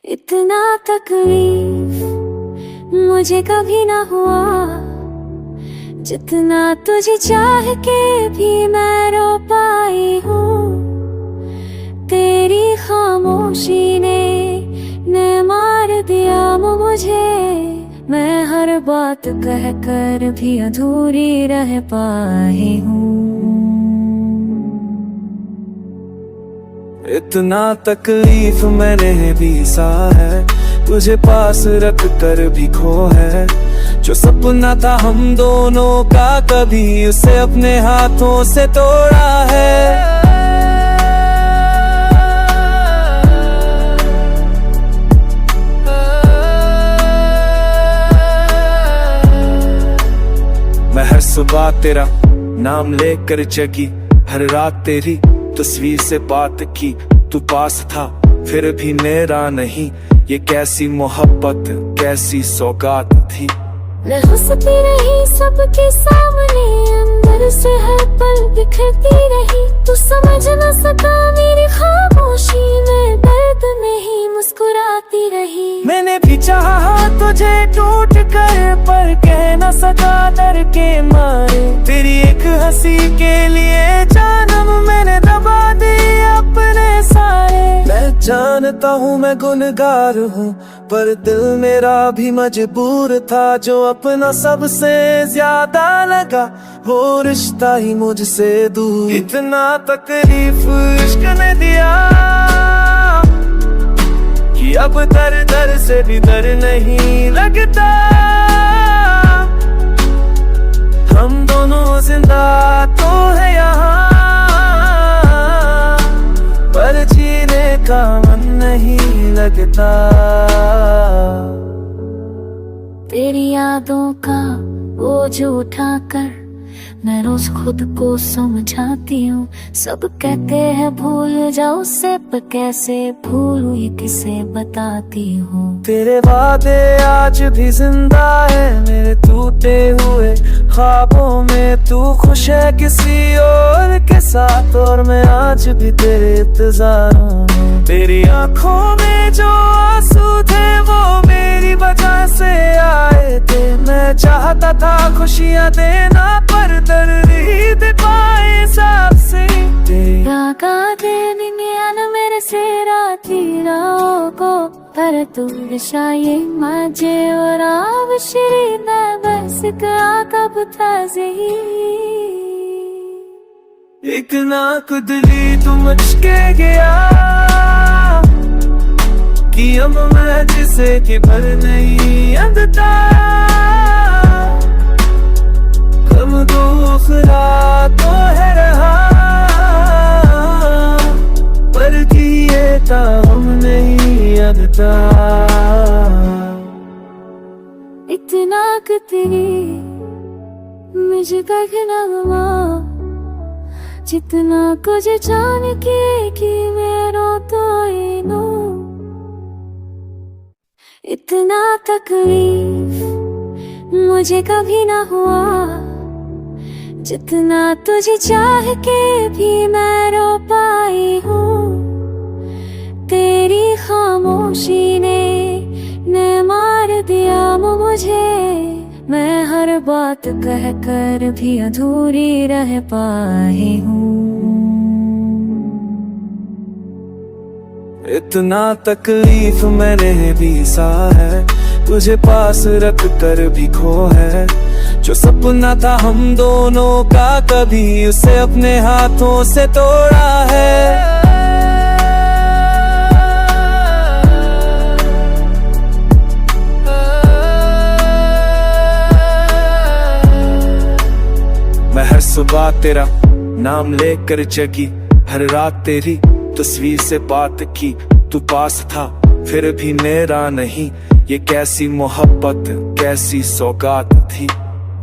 इतना तकलीफ मुझे कभी ना हुआ, जितना तुझे चाह के भी मैं रो पाई हूँ। तेरी खामोशी ने मार दिया मुझे, मैं हर बात कह कर भी अधूरी रह पाई हूँ। इतना तकलीफ मैंने भी सहा है, तुझे पास रख कर भी खो है। जो सपना था हम दोनों का, कभी उसे अपने हाथों से तोड़ा है। मैं हर सुबह तेरा नाम लेकर जगी, हर रात तेरी तस्वीर से बात की। तू पास था फिर भी मेरा नहीं, ये कैसी मोहब्बत कैसी सौगात थी। मैं हंसती रही सबके सामने, अंदर से हर पल बिखरती रही। तू समझ न सका मेरी खामोशी में, दर्द में ही मुस्कुराती रही। मैंने भी चाहा तुझे टूट कर, पर कह न सका डर के मारे। तेरी एक हंसी के लिए जानम मैंने दबा दी अपने सारे। मैं जानता हूँ मैं गुनहगार हूँ, पर दिल मेरा भी मजबूर था। जो अपना सबसे ज्यादा लगा, वो रिश्ता ही मुझसे दूर। इतना तकलीफ इश्क ने दिया कि अब दर दर से भी डर नहीं लगता। हम दोनों जिंदा तो है यहाँ, पर जीने का मन नहीं लगता। तेरी यादों का बोझ उठाकर मैं रोज खुद को समझाती हूँ। सब कहते हैं भूल जाओ उसे, पर कैसे भूलूं ये किसे बताती हूँ। तेरे वादे आज भी जिंदा है मेरे टूटे हुए ख्वाबों में। तू खुश है किसी और के साथ, और मैं आज भी तेरे इंतजारों में। तेरी आंखों में जो आंसू थे, वो मेरी वजह से आए थे। मैं चाहता था खुशियाँ देना, पर दर्द ही दे पाए सबसे। रागा देनी मेरे से राती रागो, पर तू शाये माजे और आव श्री बस का कब ताज़ी। इतना कुदली तू मुझके गया कि अब मैं जिसे कि भर नहीं अंधता। कब दूसरा तो है रहा, पर किए था हम नहीं अंधता। इतना कुदली मुझे कहना हुआ, जितना कुछ जान के कि मेरो तो नो। इतना तकलीफ मुझे कभी ना हुआ, जितना तुझे चाह के भी मैं रो पाई हूँ। तेरी खामोशी ने मार दिया मुझे, मैं हर बात कह कर भी अधूरी रह पाई हूँ। इतना तकलीफ मैंने भी सहा है, तुझे पास रख कर भी खो है। जो सपना था हम दोनों का, कभी उसे अपने हाथों से तोड़ा है। मैं हर सुबह तेरा नाम लेकर जगी, हर रात तेरी तस्वीर से बात की। तू पास था फिर भी मेरा नहीं, ये कैसी मोहब्बत कैसी सौगात थी।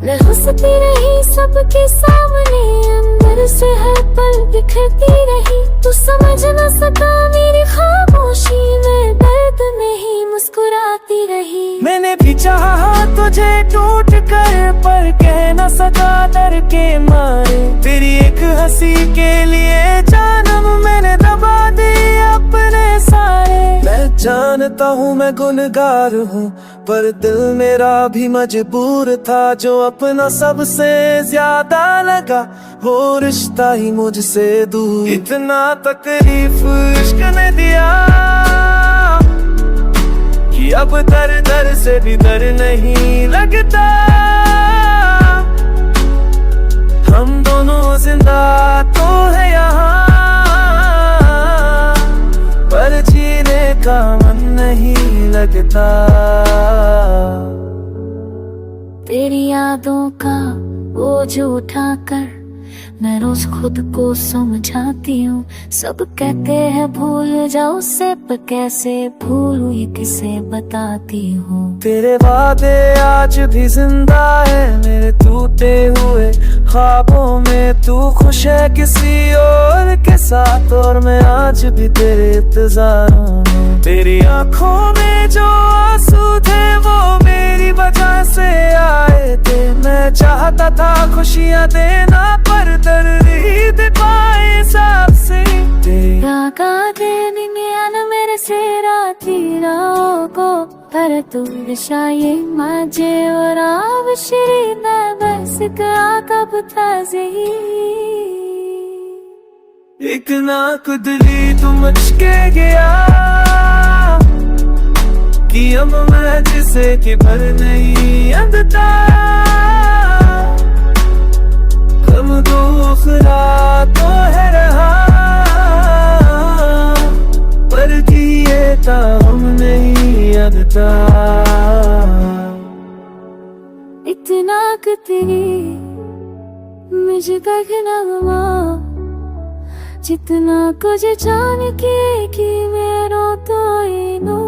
मैं हंसती रही सबके सामने, अंदर से हर पल बिखरती रही। तू समझ न सका मेरी खामोशी में, दर्द में ही मुस्कुराती रही। मैंने भी चाहा तुझे टूट कर, पर कह न सका डर के मारे। तेरी एक हंसी के लिए जानम मैंने दबा दी अपने सारे। मैं जानता हूँ मैं गुनहगार हूँ, पर दिल मेरा भी मजबूर था। जो अपना सबसे ज्यादा लगा वो रिश्ता ही मुझसे दूर। इतना तकलीफ इश्क ने दिया कि अब दर दर से भी डर नहीं लगता। हम दोनों जिंदा तो है यहाँ, पर जीने का मन नहीं लगता। तेरी यादों का बोझ उठाकर मैं रोज खुद को समझाती हूँ। सब कहते हैं भूल जाओ उसे, पर कैसे भूलूं ये किसे बताती हूँ। तेरे वादे आज भी जिंदा है मेरे टूटे हुए ख्वाबों में। तू खुश है किसी और के साथ, और मैं आज भी तेरे इंतजारों में। तेरी आंखों में जो आंसू थे वो मेरी वजह से आए थे। मैं चाहता था खुशियाँ देना, पर दर्द ही दे पाए सबसे। रागा देनी मेरे से रातीराओ को, पर तू दिशाये माजे और आव श्री बस का कब ताज़ी। इतना कुदली तू मुझके गया कि अब मैं जिसे कि भर नहीं अंधता। कब दूसरा तो है रहा, पर किए था हम नहीं अंधता। इतना कुदली मुझे देखना हुआ, जितना कुछ जान के कि मेरो तो इनो